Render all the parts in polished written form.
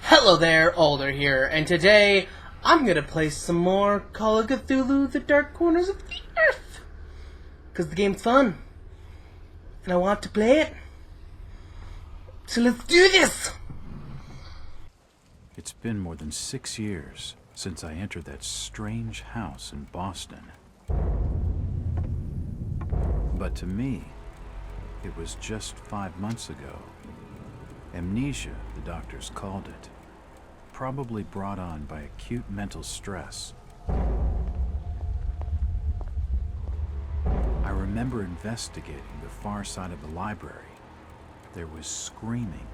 Hello there, Alder here, and today I'm gonna play some more Call of Cthulhu: The Dark Corners of the Earth. Cause the game's fun, and I want to play it. So let's do this! It's been more than 6 years since I entered that strange house in Boston. But to me, it was just 5 months ago. Amnesia, the doctors called it. Probably brought on by acute mental stress. I remember investigating the far side of the library. There was screaming.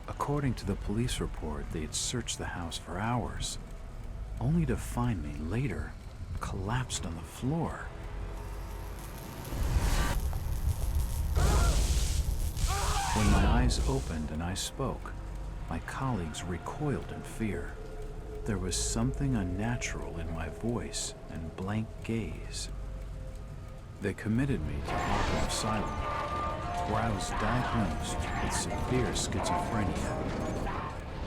According to the police report, they had searched the house for hours, only to find me later collapsed on the floor. When my eyes opened and I spoke, my colleagues recoiled in fear. There was something unnatural in my voice and blank gaze. They committed me to Arkham Asylum, where I was diagnosed with severe schizophrenia.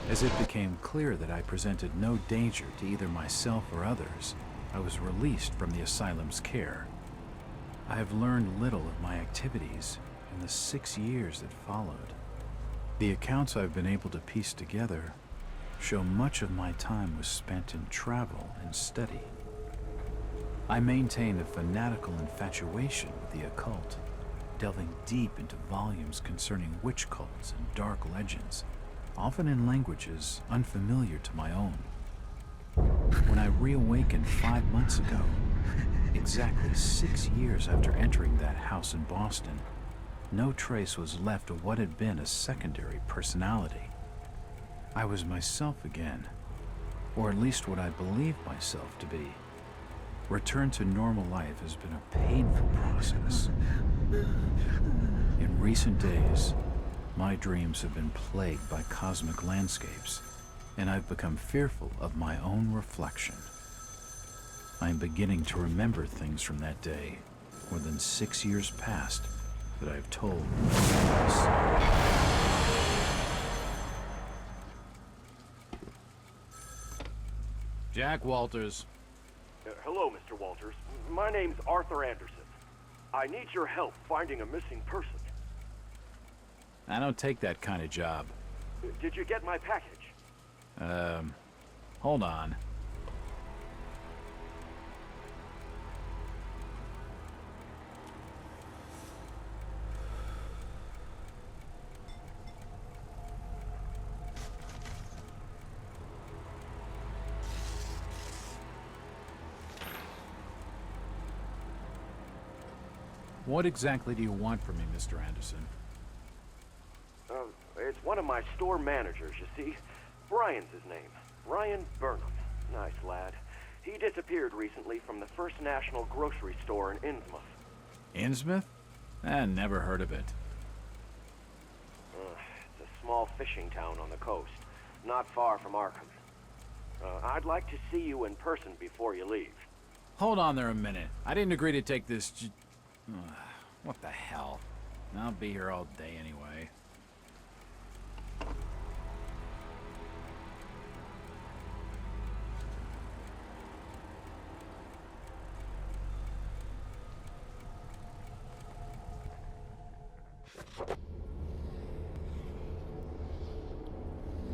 As it became clear that I presented no danger to either myself or others, I was released from the asylum's care. I have learned little of my activities in the 6 years that followed. The accounts I've been able to piece together show much of my time was spent in travel and study. I maintain a fanatical infatuation with the occult, delving deep into volumes concerning witch cults and dark legends, often in languages unfamiliar to my own. When I reawakened 5 months ago, exactly 6 years after entering that house in Boston, no trace was left of what had been a secondary personality. I was myself again, or at least what I believed myself to be. Return to normal life has been a painful process. In recent days, my dreams have been plagued by cosmic landscapes, and I've become fearful of my own reflection. I am beginning to remember things from that day, more than 6 years past, that I've told no one else. Jack Walters. Hello, Mr. Walters. My name's Arthur Anderson. I need your help finding a missing person. I don't take that kind of job. Did you get my package? Hold on. What exactly do you want from me, Mr. Anderson? It's one of my store managers, you see. Brian's his name. Brian Burnham. Nice lad. He disappeared recently from the First National grocery store in Innsmouth. Innsmouth? Never heard of it. It's a small fishing town on the coast, not far from Arkham. I'd like to see you in person before you leave. Hold on there a minute. I didn't agree to take this what the hell? I'll be here all day anyway.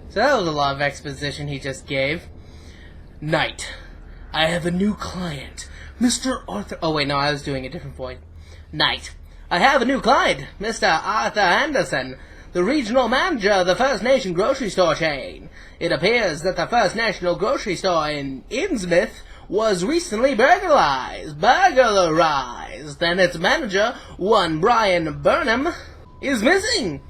So that was a lot of exposition he just gave. Night. I have a new client, Mr. Arthur... Oh wait, no, I was doing a different voice. Night. I have a new client, Mr. Arthur Anderson, the regional manager of the First Nation grocery store chain. It appears that the First National grocery store in Innsmouth was recently burglarized, and its manager, one Brian Burnham, is missing.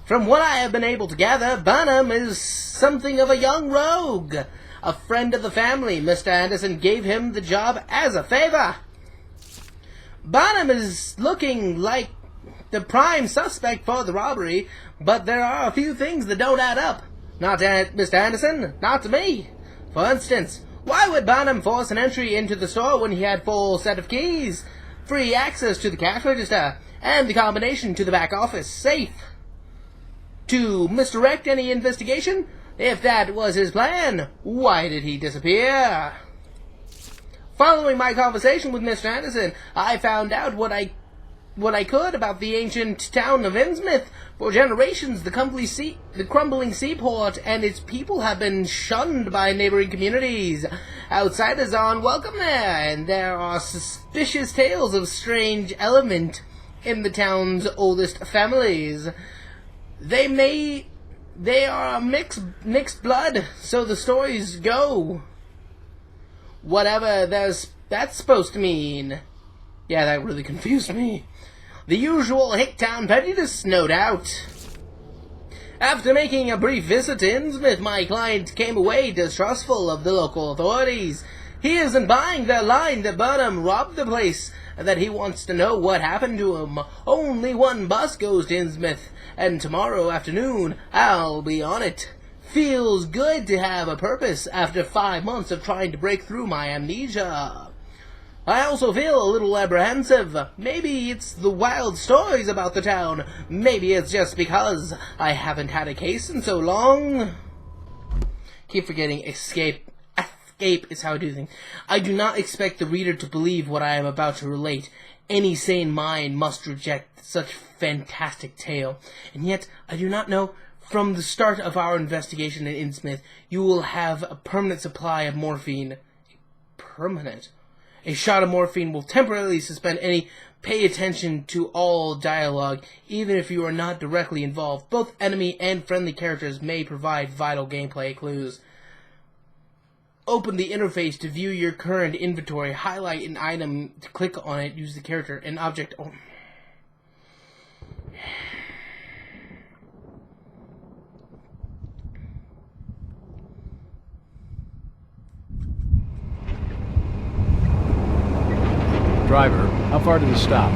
From what I have been able to gather, Burnham is something of a young rogue. A friend of the family, Mr. Anderson, gave him the job as a favor. Burnham is looking like the prime suspect for the robbery, but there are a few things that don't add up. Not to Mr. Anderson, not to me. For instance, why would Burnham force an entry into the store when he had full set of keys, free access to the cash register, and the combination to the back office safe to misdirect any investigation. If that was his plan, why did he disappear? Following my conversation with Mr. Anderson, I found out what I could about the ancient town of Innsmouth. For generations, the crumbling seaport and its people have been shunned by neighboring communities. Outsiders are unwelcome there, and there are suspicious tales of strange element in the town's oldest families. They are mixed blood, so the stories go. Whatever that's supposed to mean. Yeah, that really confused me. The usual Hicktown prejudice, no doubt. After making a brief visit to Innsmouth, my client came away distrustful of the local authorities. He isn't buying their line that Burnham robbed the place, and that he wants to know what happened to him. Only one bus goes to Innsmouth, and tomorrow afternoon I'll be on it. Feels good to have a purpose after 5 months of trying to break through my amnesia. I also feel a little apprehensive. Maybe it's the wild stories about the town. Maybe it's just because I haven't had a case in so long. Keep forgetting escape. Escape is how I do things. I do not expect the reader to believe what I am about to relate. Any sane mind must reject such fantastic tale. And yet, I do not know. From the start of our investigation in Innsmouth, you will have a permanent supply of morphine. Permanent? A shot of morphine will temporarily suspend any pay attention to all dialogue, even if you are not directly involved. Both enemy and friendly characters may provide vital gameplay clues. Open the interface to view your current inventory. Highlight an item to click on it. Use the character and object. Driver, how far to the stop?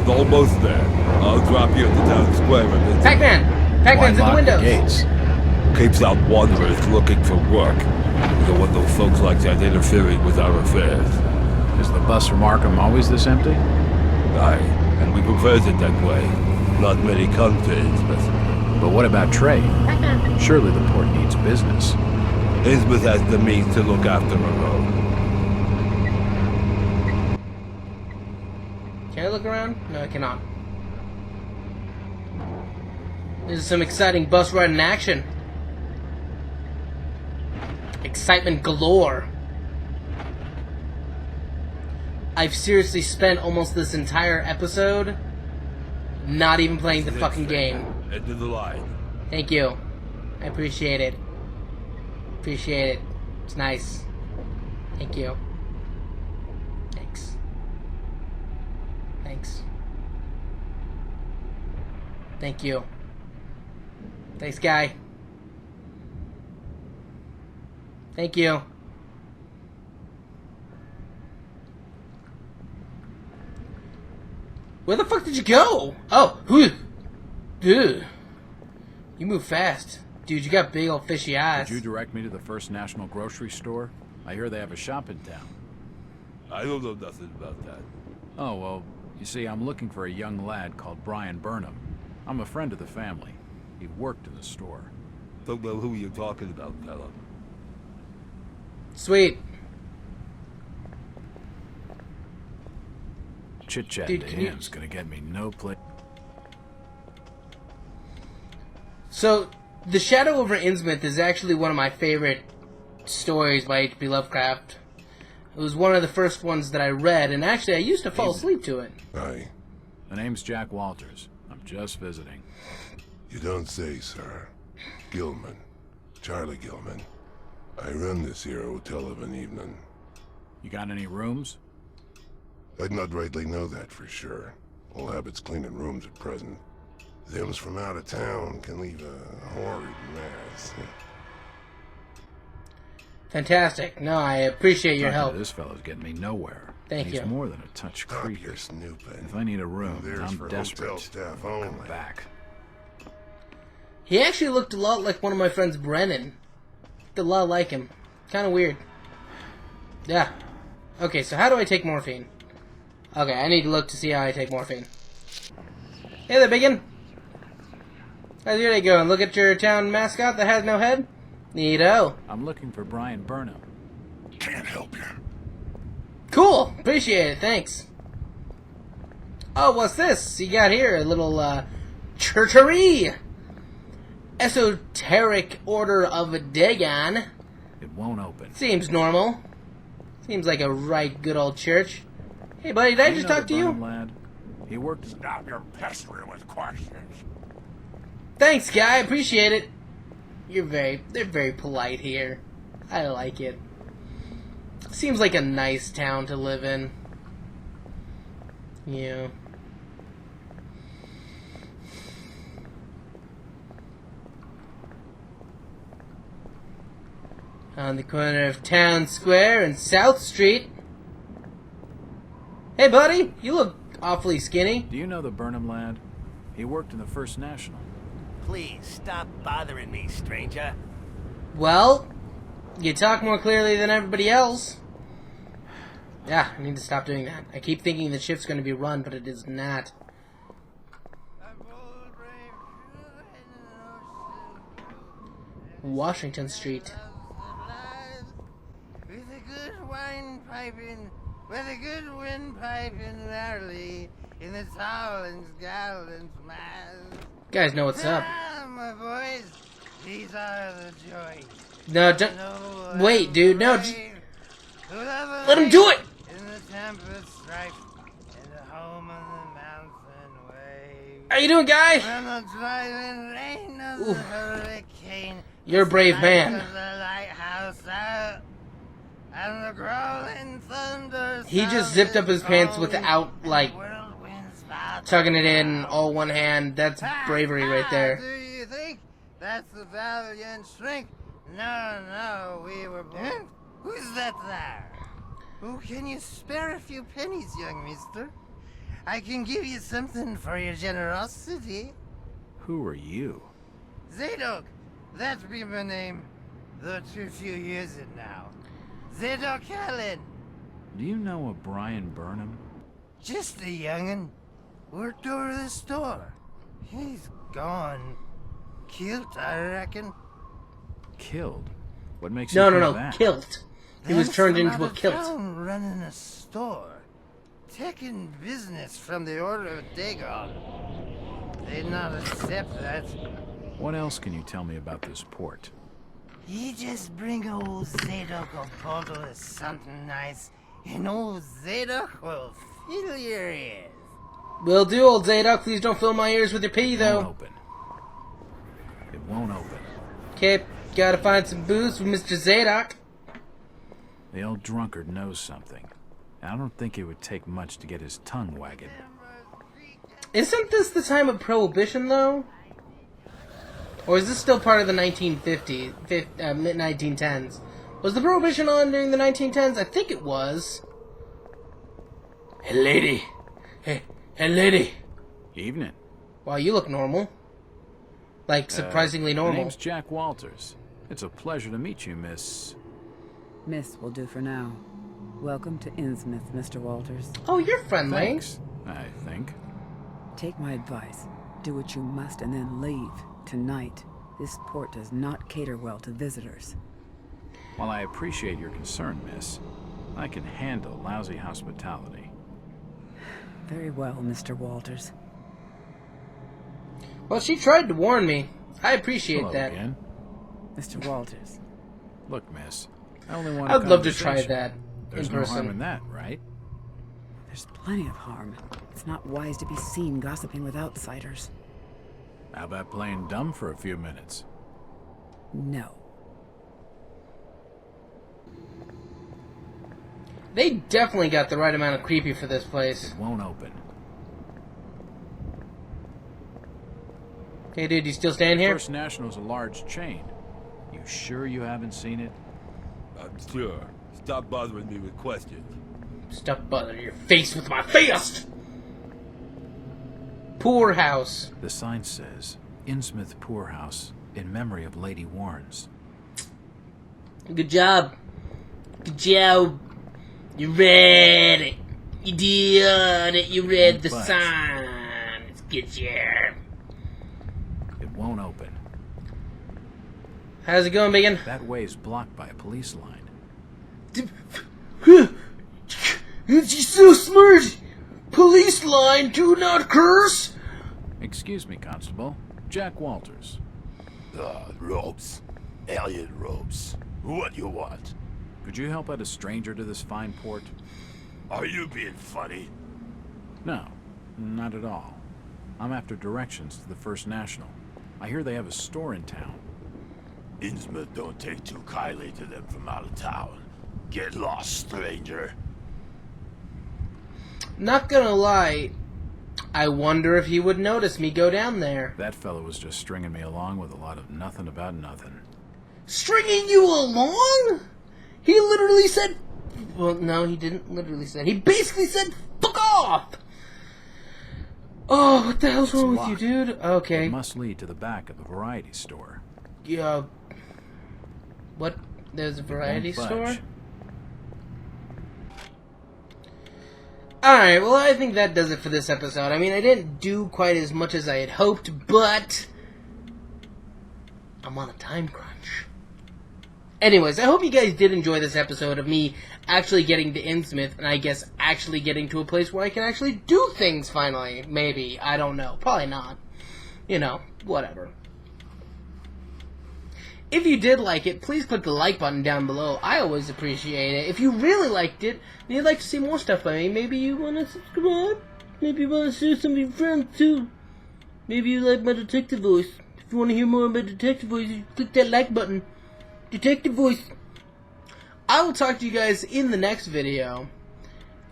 It's almost there. I'll drop you at the town square a bit. Pac-Man! Pac-Man's in the Why lock windows! Gates? Keeps out wanderers looking for work. We don't want those folks like that interfering with our affairs. Is the bus from Arkham always this empty? Aye, and we prefer it that way. Not many come to Innsmouth. But what about trade? Surely the port needs business. Innsmouth has the means to look after her own. Can I look around? No, I cannot. This is some exciting bus ride in action. Excitement galore. I've seriously spent almost this entire episode not even playing the fucking game. End of the line. Thank you. I appreciate it. Appreciate it. It's nice. Thank you. Thanks. Thanks. Thank you. Thanks, guy. Thank you. Where the fuck did you go? Oh, dude. You move fast. Dude, you got big old fishy eyes. Could you direct me to the First National Grocery Store? I hear they have a shop in town. I don't know nothing about that. Oh, well, you see, I'm looking for a young lad called Brian Burnham. I'm a friend of the family. He worked in the store. Don't know who you're talking about, fella. Sweet. Chit-chat Dude, to can you- him's gonna get me no place. So, The Shadow over Innsmouth is actually one of my favorite stories by H.P. Lovecraft. It was one of the first ones that I read, and actually I used to fall asleep to it. Aye. The name's Jack Walters. I'm just visiting. You don't say, sir. Gilman. Charlie Gilman. I run this here hotel of an evening. You got any rooms? I'd not rightly know that for sure. All habits cleaning rooms at present. Them's from out of town can leave a horrid mess. Fantastic. No, I appreciate your Talking to help. This fellow's getting me nowhere. Thank He's you. more than a touch Stop creepy. your snooping. If I need a room, There's I'm for desperate. hotel staff Come only. back. He actually looked a lot like one of my friends, Brennan. Looked a lot like him. Kind of weird. Yeah. Okay, so how do I take morphine? Okay, I need to look to see how I take morphine. Hey there, biggin. How's your day going? Look at your town mascot that has no head? Neato. I'm looking for Brian Burnham. Can't help you. Cool. Appreciate it. Thanks. Oh, what's this? You got here a little, churchery. Esoteric Order of Dagon. It won't open. Seems normal. Seems like a right good old church. Hey, buddy, did I just talk to you? Lad? He worked. Stop your pestering with questions. Thanks, guy. Appreciate it. They're very polite here. I like it. Seems like a nice town to live in. Yeah. On the corner of Town Square and South Street. Hey, buddy, you look awfully skinny. Do you know the Burnham lad? He worked in the First National. Please, stop bothering me, stranger. Well, you talk more clearly than everybody else. Yeah, I need to stop doing that. I keep thinking the shift's going to be run, but it is not. Washington Street. With a good wine piping, with a good wind piping early in the tall and scalding smiles. You guys know what's up. Ah, my boys, these are the joys. No, don't. No, Wait, dude, no. Let him Let do it! In the tempest strife, in the home of the mountain wave. How you doing, guy? When the driving rain of the Oof. hurricane. You're a brave man. Of the lighthouse out, and the growling thunder. He just zipped up his pants without, like, tugging it in all one hand. That's bravery right there. Do you think that's the valiant shrink? No, we were born. Who's that there? Oh, can you spare a few pennies, young mister? I can give you something for your generosity. Who are you? Zadok, that be my name. Though too few years it now. Zadok Allen. Do you know a Brian Burnham? Just a young'un. Worked over the store. He's gone. Killed, I reckon. Killed? What makes No, you no, think no. that? Kilt. He was turned From into a out of kilt. town running a store. Taking business from the Order of Dagon. They'd not accept that. What else can you tell me about this port? You just bring old Zadok a bottle of something nice, and old Zadok will fill your ears. Will do, old Zadok. Please don't fill my ears with your pee, It won't though. open. It won't open. Okay, gotta find some booze for Mr. Zadok. The old drunkard knows something. I don't think it would take much to get his tongue wagging. Isn't this the time of Prohibition, though? Or is this still part of the 1910s? Was the Prohibition on during the 1910s? I think it was. Hey, lady. Hey, lady. Evening. Wow, you look normal. Like, surprisingly My normal. name's Jack Walters. It's a pleasure to meet you, Miss... Miss will do for now. Welcome to Innsmouth, Mr. Walters. Oh, you're friendly. Thanks, I think. Take my advice. Do what you must and then leave. Tonight. This port does not cater well to visitors. While I appreciate your concern, miss, I can handle lousy hospitality. Very well, Mr. Walters. Well, she tried to warn me. I appreciate Hello that. again. Mr. Walters. Look, miss, I only want I'd a love to try conversation. that There's in no harm in person. that, right? There's plenty of harm. It's not wise to be seen gossiping with outsiders. How about playing dumb for a few minutes? No. They definitely got the right amount of creepy for this place. It won't open. Hey, dude, you still staying here? First National's a large chain. You sure you haven't seen it? I'm sure. Stop bothering me with questions. Stop bothering your face with my fist! Poorhouse. The sign says, Innsmouth Poorhouse, in memory of Lady Warrens. Good job. Good job. You read it. You did it. You read the But sign. Get you. It won't open. How's it going, Bacon? That way's blocked by a police line. You're so smart! Police line, do not curse! Excuse me, Constable. Jack Walters. Robes. Alien robes. What you want? Could you help out a stranger to this fine port? Are you being funny? No, not at all. I'm after directions to the First National. I hear they have a store in town. Innsmouth don't take too kindly to them from out of town. Get lost, stranger. Not gonna lie, I wonder if he would notice me go down there. That fellow was just stringing me along with a lot of nothing about nothing. Stringing you along? He literally said... Well, no, he didn't literally say. He basically said, fuck off! Oh, what the hell's wrong with you, dude? Okay. It must lead to the back of the variety store. Yeah. What? There's a variety Won't store? budge. Alright, well, I think that does it for this episode. I mean, I didn't do quite as much as I had hoped, but I'm on a time crunch. Anyways, I hope you guys did enjoy this episode of me actually getting to Innsmouth, and I guess actually getting to a place where I can actually do things finally. Maybe. I don't know. Probably not. You know, whatever. If you did like it, please click the like button down below. I always appreciate it. If you really liked it, and you'd like to see more stuff by me, maybe you want to subscribe. Maybe you want to share some of your friends too. Maybe you like my detective voice. If you want to hear more about detective voice, you click that like button. Detective voice. I will talk to you guys in the next video.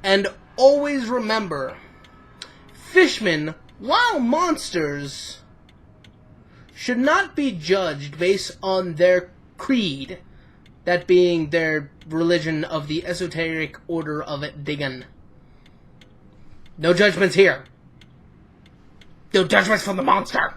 And always remember, fishmen, while monsters, should not be judged based on their creed, that being their religion of the esoteric order of Diggin. No judgments here. No judgments from the monster.